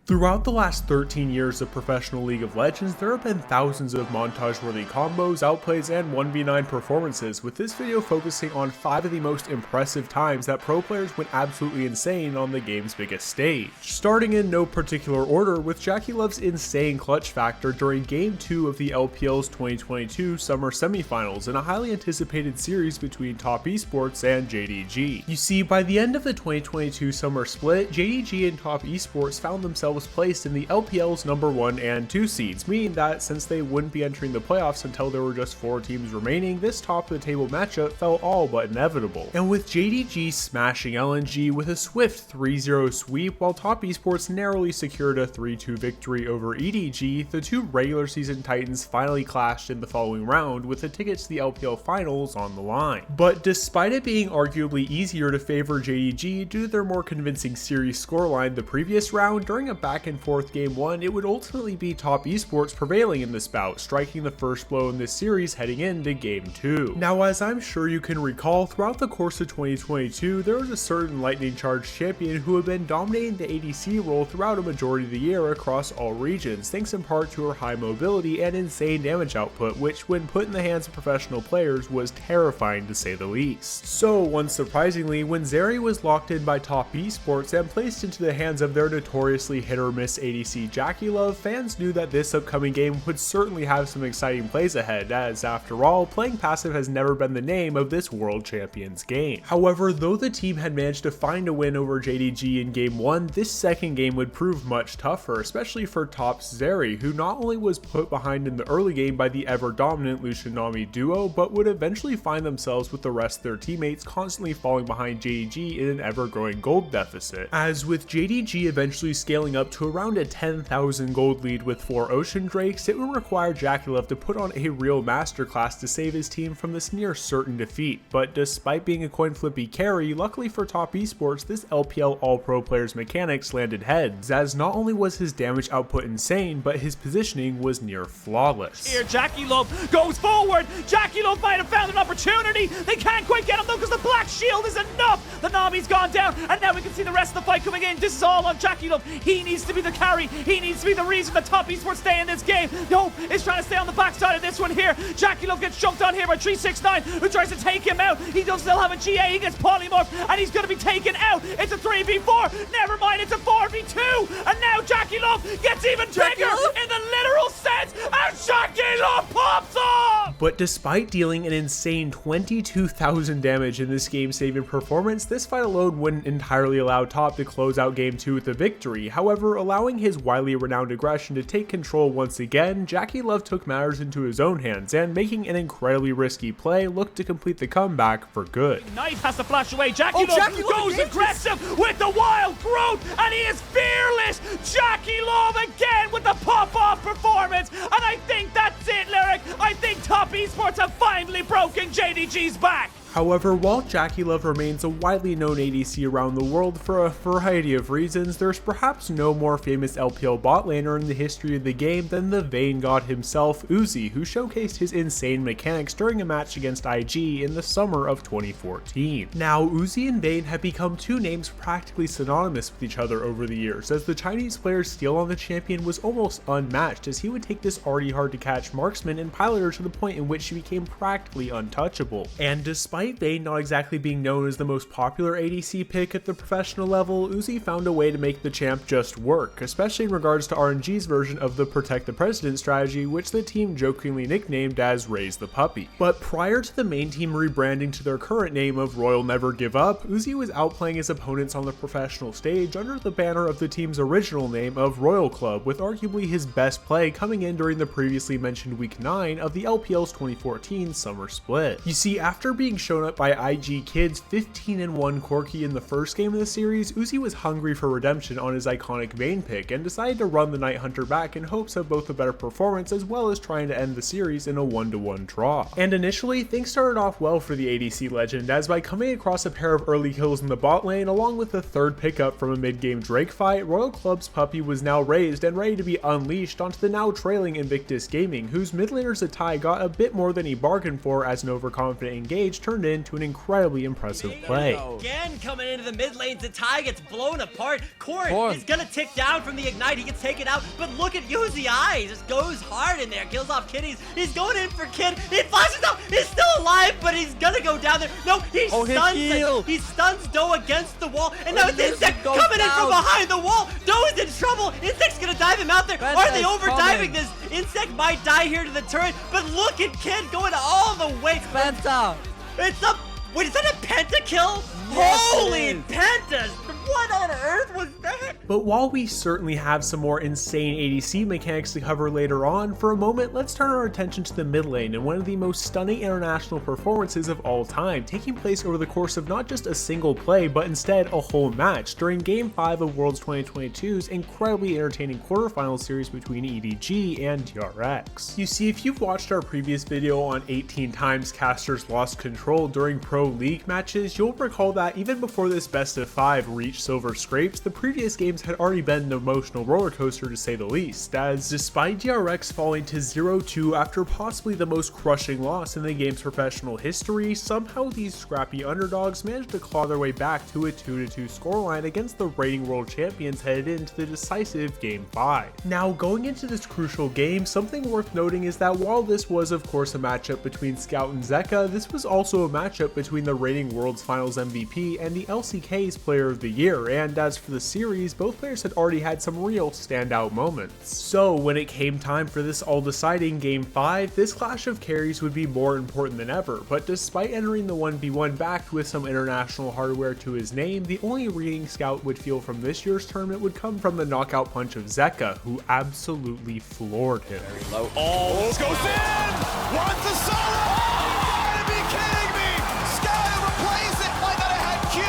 Throughout the last 13 years of professional League of Legends, there have been thousands of montage-worthy combos, outplays, and 1v9 performances, with this video focusing on 5 of the most impressive times that pro players went absolutely insane on the game's biggest stage. Starting in no particular order with JackeyLove's insane clutch factor during Game 2 of the LPL's 2022 Summer Semifinals in a highly anticipated series between Top Esports and JDG. You see, by the end of the 2022 Summer Split, JDG and Top Esports found themselves placed in the LPL's number 1 and 2 seeds, meaning that since they wouldn't be entering the playoffs until there were just 4 teams remaining, this top of the table matchup felt all but inevitable. And with JDG smashing LNG with a swift 3-0 sweep, while Top Esports narrowly secured a 3-2 victory over EDG, the two regular season titans finally clashed in the following round with the tickets to the LPL finals on the line. But despite it being arguably easier to favor JDG due to their more convincing series scoreline the previous round, during a back and forth Game 1, it would ultimately be Top Esports prevailing in this bout, striking the first blow in this series heading into Game 2. Now, as I'm sure you can recall, throughout the course of 2022, there was a certain lightning charged champion who had been dominating the ADC role throughout a majority of the year across all regions, thanks in part to her high mobility and insane damage output, which when put in the hands of professional players was terrifying to say the least. So, unsurprisingly, when Zeri was locked in by Top Esports and placed into the hands of their notoriously hit or miss ADC JackeyLove, fans knew that this upcoming game would certainly have some exciting plays ahead, as after all, playing passive has never been the name of this world champions game. However, though the team had managed to find a win over JDG in Game 1, this second game would prove much tougher, especially for Top's Zeri, who not only was put behind in the early game by the ever-dominant Lucian duo, but would eventually find themselves with the rest of their teammates constantly falling behind JDG in an ever-growing gold deficit. As with JDG eventually scaling up to around a 10,000 gold lead with 4 Ocean Drakes, it would require JackeyLove to put on a real masterclass to save his team from this near certain defeat. But despite being a coin flippy carry, luckily for Top Esports, this LPL All-Pro player's mechanics landed heads, as not only was his damage output insane, but his positioning was near flawless. Here, JackeyLove goes forward. JackeyLove might have found an opportunity. They can't quite get him though because the black shield is enough. The Nami's gone down, and now we can see the rest of the fight coming in. This is all on JackeyLove. He needs to be the carry. He needs to be the reason the Top Esports stay in this game. Hope is trying to stay on the backside of this one here. JackeyLove gets jumped on here by 369, who tries to take him out. He does still have a GA. He gets polymorphed, and he's going to be taken out. It's a 3v4. Never mind, it's a 4v2. And now JackeyLove gets even bigger in the literal sense, and JackeyLove pops off! But despite dealing an insane 22,000 damage in this game-saving performance, this fight alone wouldn't entirely allow Top to close out Game 2 with a victory. However, allowing his widely renowned aggression to take control once again, JackeyLove took matters into his own hands and, making an incredibly risky play, looked to complete the comeback for good. Knife has to flash away. JackeyLove goes aggressive with the wild growth, and he is fearless. JackeyLove again with the pop-off performance, and I think that's it, Lyric. I think Top Esports have finally broken JDG's back. However, while JackeyLove remains a widely known ADC around the world for a variety of reasons, there's perhaps no more famous LPL bot laner in the history of the game than the Vayne god himself, Uzi, who showcased his insane mechanics during a match against IG in the summer of 2014. Now, Uzi and Vayne have become two names practically synonymous with each other over the years, as the Chinese player's steal on the champion was almost unmatched, as he would take this already hard to catch marksman and pilot her to the point in which she became practically untouchable. And despite Vayne not exactly being known as the most popular ADC pick at the professional level, Uzi found a way to make the champ just work, especially in regards to RNG's version of the Protect the President strategy, which the team jokingly nicknamed as Raise the Puppy. But prior to the main team rebranding to their current name of Royal Never Give Up, Uzi was outplaying his opponents on the professional stage under the banner of the team's original name of Royal Club, with arguably his best play coming in during the previously mentioned Week 9 of the LPL's 2014 Summer Split. You see, after being shown up by IG Kids 15-1 Corki in the first game of the series, Uzi was hungry for redemption on his iconic Vayne pick and decided to run the Night Hunter back in hopes of both a better performance as well as trying to end the series in a 1-1 draw. And initially, things started off well for the ADC legend, as by coming across a pair of early kills in the bot lane along with the third pickup from a mid-game Drake fight, Royal Club's puppy was now raised and ready to be unleashed onto the now trailing Invictus Gaming, whose mid laner Zeta got a bit more than he bargained for as an overconfident Engage turned turned into an incredibly impressive play. Again coming into the mid lanes, the tie gets blown apart. Corn is gonna tick down from the ignite, he gets taken out, but look at Yuzi Eye, just goes hard in there, kills off Kitties. He's going in for Kid, he flashes out, he's still alive, but he's gonna go down there. No, he stuns it. He stuns Doe against the wall, and now it's Insect coming in from behind the wall. Doe is in trouble, Insect's gonna dive him out there. Are they over diving this? Insect might die here to the turret, but look at Kid going all the way. Penta. It's a, wait, is that a pentakill? Yes, holy pentas! What on earth was that? But while we certainly have some more insane ADC mechanics to cover later on, for a moment let's turn our attention to the mid lane and one of the most stunning international performances of all time, taking place over the course of not just a single play, but instead a whole match during Game 5 of Worlds 2022's incredibly entertaining quarterfinal series between EDG and DRX. You see, if you've watched our previous video on 18 times casters lost control during Pro League matches, you'll recall that even before this best of 5 reached silver scrapes, the previous games had already been an emotional roller coaster to say the least, as despite DRX falling to 0-2 after possibly the most crushing loss in the game's professional history, somehow these scrappy underdogs managed to claw their way back to a 2-2 scoreline against the reigning world champions headed into the decisive Game 5. Now, going into this crucial game, something worth noting is that while this was of course a matchup between Scout and Zeka, this was also a matchup between the reigning World's Finals MVP and the LCK's Player of the Year, and as for the series, both players had already had some real standout moments. So when it came time for this all-deciding Game 5, this clash of carries would be more important than ever, but despite entering the 1v1 backed with some international hardware to his name, the only reading Scout would feel from this year's tournament would come from the knockout punch of Zeka, who absolutely floored him. Very low. Oh, goes in! Wants a solo! Oh, you gotta be kidding me! Scout replays it like that it had Q!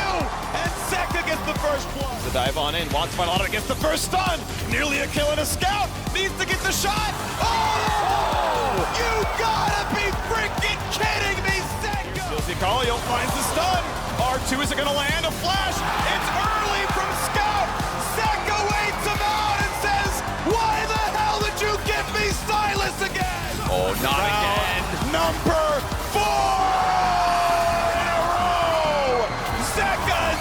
And Zeka gets the first blow. The dive on in, wants to find Auto, gets the first stun! Nearly a kill and a Scout! Needs to get the shot! Oh! You gotta be freaking kidding me, Zeka! Zeka finds the stun! R2 isn't gonna land, a flash! It's early from Scout! Zeka waits him out and says, why the hell did you give me Silas again? Oh, not again! Number 4 in a row! Zeka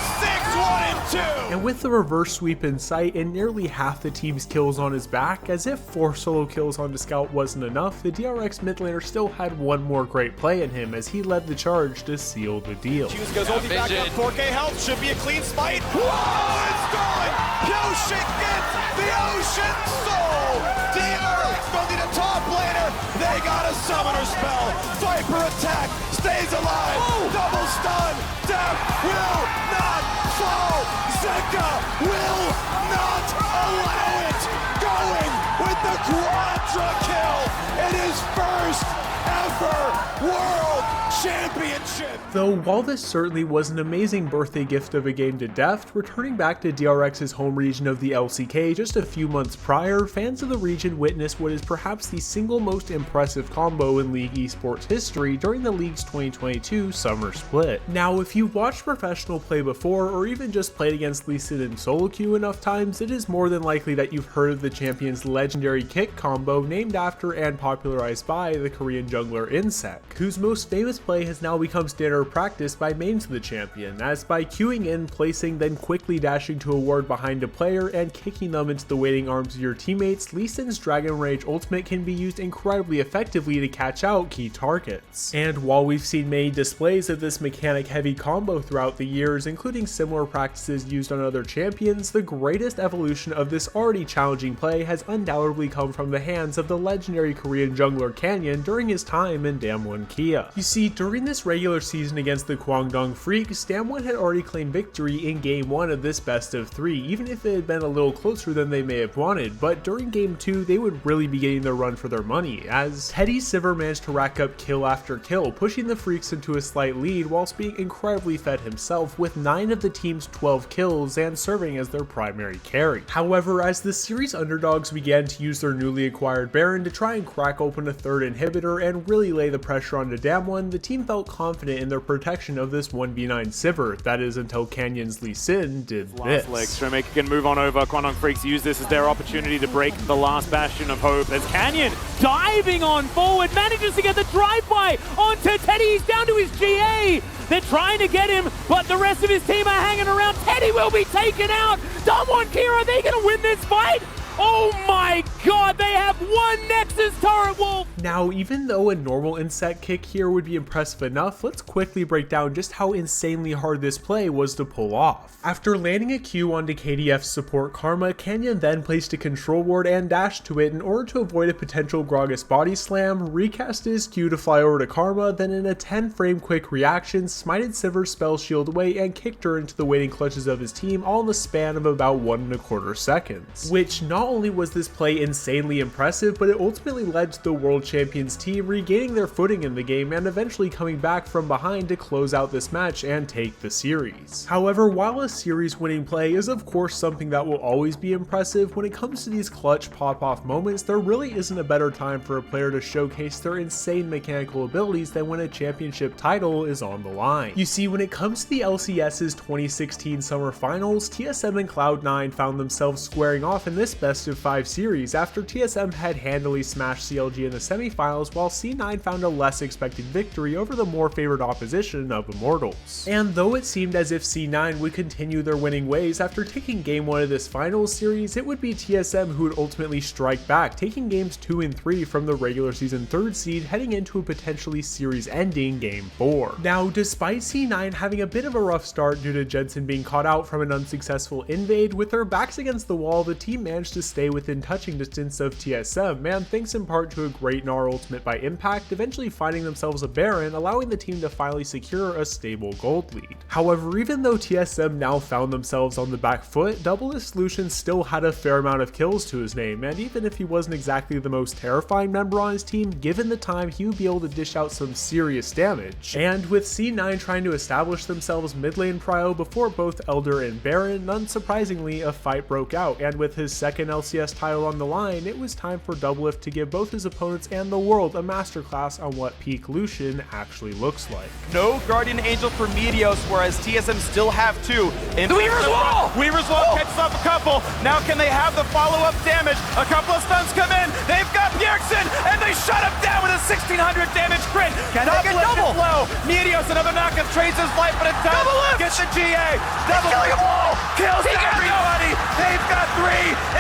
6-1-2! And with the reverse sweep in sight and nearly half the team's kills on his back, as if 4 solo kills onto Scout wasn't enough, the DRX mid laner still had one more great play in him as he led the charge to seal the deal. Hughes goes ulti back up, 4K health, should be a clean smite. Whoa, it's gone! Yoshik gets the Ocean Soul! DRX don't need a top laner, they got a summoner spell. Viper attack, stays alive, double stun, death will not fall! Zeka will not allow it! Going with the quadra kill in his first ever World Championship! Though while this certainly was an amazing birthday gift of a game to Deft, returning back to DRX's home region of the LCK just a few months prior, fans of the region witnessed what is perhaps the single most impressive combo in League Esports history during the league's 2022 summer split. Now, if you've watched professional play before, or even just played against Lucian in solo queue enough times, it is more than likely that you've heard of the champion's legendary kick combo named after and popularized by the Korean jungler Insect, whose most famous play has now become standard practice by mains of the champion, as by queuing in, placing, then quickly dashing to a ward behind a player and kicking them into the waiting arms of your teammates, Lee Sin's Dragon Rage ultimate can be used incredibly effectively to catch out key targets. And while we've seen many displays of this mechanic heavy combo throughout the years, including similar practices used on other champions, the greatest evolution of this already challenging play has undoubtedly come from the hands of the legendary Korean jungler Canyon during his time in Damwon Kia. You see, during this regular season against the Kwangdong Freaks, Damwon had already claimed victory in Game 1 of this best of 3, even if it had been a little closer than they may have wanted, but during Game 2 they would really be getting their run for their money, as Teddy Sivir managed to rack up kill after kill, pushing the Freaks into a slight lead whilst being incredibly fed himself with 9 of the team's 12 kills and serving as their primary carry. However, as the series underdogs began to use their newly acquired Baron to try and crack open a third inhibitor and really lay the pressure onto Damwon, the team felt confident confident in their protection of this 1v9 Sivir. That is until Canyon's Lucian did this. Last leg, Showmaker can move on over. Quantum Freaks use this as their opportunity to break the last bastion of hope as Canyon diving on forward, manages to get the drive-by onto Teddy. He's down to his GA. They're trying to get him, but the rest of his team are hanging around. Teddy will be taken out. Dumb1 Kira, are they going to win this fight? Oh my god, they have one Nexus turret wolf! Now, even though a normal insect kick here would be impressive enough, let's quickly break down just how insanely hard this play was to pull off. After landing a Q onto KDF's support Karma, Canyon then placed a control ward and dashed to it in order to avoid a potential Gragas body slam, recast his Q to fly over to Karma, then in a 10-frame quick reaction, smited Sivir's spell shield away and kicked her into the waiting clutches of his team all in the span of about 1.25 seconds. Which not only was this play insanely impressive, but it ultimately led to the world champions team regaining their footing in the game and eventually coming back from behind to close out this match and take the series. However, while a series winning play is of course something that will always be impressive, when it comes to these clutch pop-off moments, there really isn't a better time for a player to showcase their insane mechanical abilities than when a championship title is on the line. You see, when it comes to the LCS's 2016 Summer Finals, TSM and Cloud9 found themselves squaring off in this best of 5 series after TSM had handily smashed CLG in the semifinals, while C9 found a less expected victory over the more favored opposition of Immortals. And though it seemed as if C9 would continue their winning ways after taking game 1 of this finals series, it would be TSM who would ultimately strike back, taking games 2 and 3 from the regular season 3rd seed, heading into a potentially series ending game 4. Now, despite C9 having a bit of a rough start due to Jensen being caught out from an unsuccessful invade, with their backs against the wall, the team managed to stay within touching distance of TSM, and thanks in part to a great Gnar ultimate by Impact, eventually finding themselves a Baron, allowing the team to finally secure a stable gold lead. However, even though TSM now found themselves on the back foot, Doublelift Lucian still had a fair amount of kills to his name, and even if he wasn't exactly the most terrifying member on his team, given the time he would be able to dish out some serious damage. And with C9 trying to establish themselves mid lane prio before both Elder and Baron, unsurprisingly a fight broke out, and with his second LCS title on the line, it was time for Doublelift to give both his opponents and the world a masterclass on what peak Lucian actually looks like. No Guardian Angel for Meteos, whereas TSM still have 2. The Weaver's Wall! Weaver's Wall catches off a couple. Now can they have the follow-up damage? A couple of stuns come in. They've got Bjergsen, and they shut him down with a 1600 damage crit. Can they get double? Low. Meteos, another knockup, trades his life, but it does. Doublelift! Gets the GA. Killing them all. Kills everybody. They've got 3.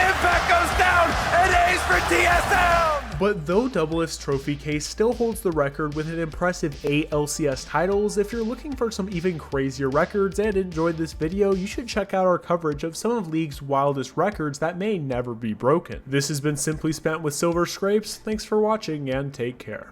Impact goes down, and A's for TSM. But though Doublelift's trophy case still holds the record with an impressive 8 LCS titles, if you're looking for some even crazier records and enjoyed this video, you should check out our coverage of some of League's wildest records that may never be broken. This has been Simply Spent with Silver Scrapes. Thanks for watching and take care.